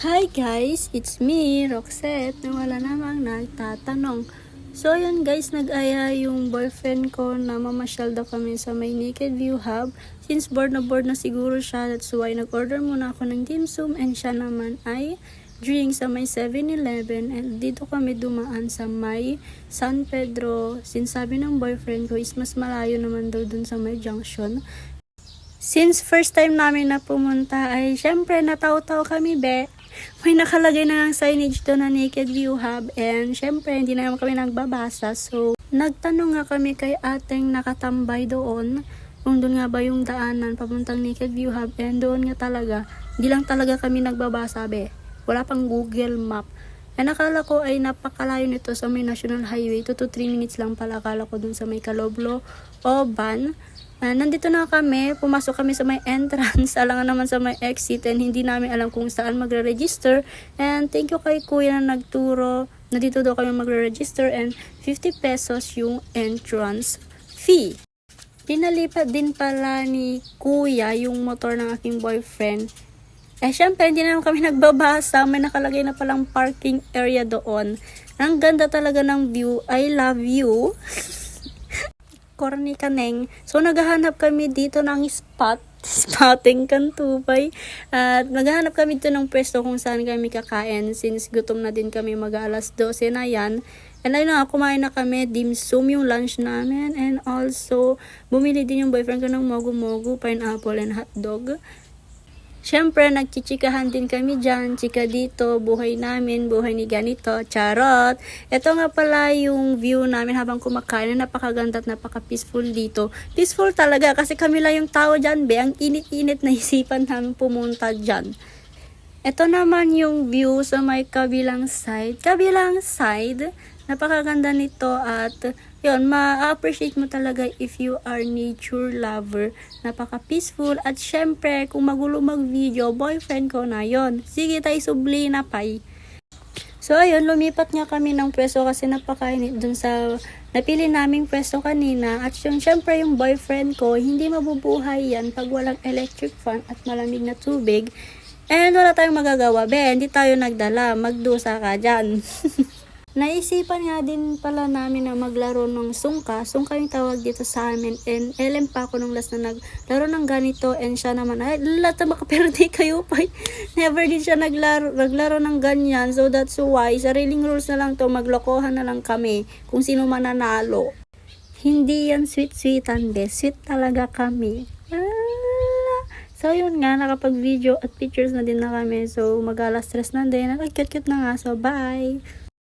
Hi guys, it's me, Roxette, na wala namang nagtatanong. So yun guys, nag-aya yung boyfriend ko na mamasyal daw kami sa may Naked View Hub. Since bored na siguro siya, that's why nag-order muna ako ng dim sum and siya naman ay drink sa may 7-Eleven. And dito kami dumaan sa may San Pedro. Since sabi ng boyfriend ko is mas malayo naman daw dun sa may junction. Since first time namin na pumunta ay syempre nataw-taw kami be. May nakalagay na ng signage doon na Naked View Hub and syempre hindi na kami nagbabasa. So nagtanong nga kami kay ating nakatambay doon kung doon nga ba yung daanan papuntang Naked View Hub, and doon nga talaga. Hindi lang talaga kami nagbabasa be. Wala pang Google Map. And nakala ko ay napakalayo nito sa may National Highway. 2 to 3 minutes lang pala akala ko dun sa may Caloblo o Ban. Nandito na kami, pumasok kami sa may entrance, alangan naman sa may exit, and hindi namin alam kung saan magre-register. And thank you kay kuya na nagturo na dito daw kami magre-register, and 50 pesos yung entrance fee. Pinalipat din pala ni kuya yung motor ng aking boyfriend. Syempre, hindi naman kami nagbabasa. May nakalagay na palang parking area doon. Ang ganda talaga ng view. I love you. Corny kaneng. So, naghahanap kami dito ng spotting kantubay. At naghahanap kami dito ng pwesto kung saan kami kakain. Since gutom na din kami mag-alas 12 na yan. And ayun na, kumain na kami, dim sum yung lunch namin. And also, bumili din yung boyfriend ko ng mogu-mogu, pineapple, and hotdog. Siyempre, nagchichikahan din kami dyan. Chika dito, buhay namin, buhay ni ganito, charot. Ito nga pala yung view namin habang kumakain. Napakaganda at napaka-peaceful dito. Peaceful talaga kasi kami lang yung tao dyan, be. Ang init-init na isipan namin pumunta dyan. Ito naman yung view sa may kabilang side. Napakaganda nito at yun, ma-appreciate mo talaga if you are nature lover. Napaka-peaceful at syempre, kung magulo mag-video, boyfriend ko na yon. Sige tayo, subli na pay. So ayun, lumipat nga kami ng pwesto kasi napakainit dun sa napili naming pwesto kanina. At yung syempre yung boyfriend ko, hindi mabubuhay yan pag walang electric fan at malamig na tubig. And wala tayong magagawa, be, hindi tayo nagdala, magdusa ka dyan. Naisipan nga din pala namin na maglaro ng sungka. Sungka yung tawag dito sa amin. And LM pa ako nung last na naglaro ng ganito. And siya naman, ay, lata baka pero di kayo pa. Never din siya naglaro ng ganyan. So that's why, sariling rules na lang to. Maglokohan na lang kami kung sino mananalo. Hindi yan sweet-sweetan, be. Sweet talaga kami. So yun nga, nakapag-video at pictures na din na kami. So mag-alas stress na din. At cute-cute na nga. So bye!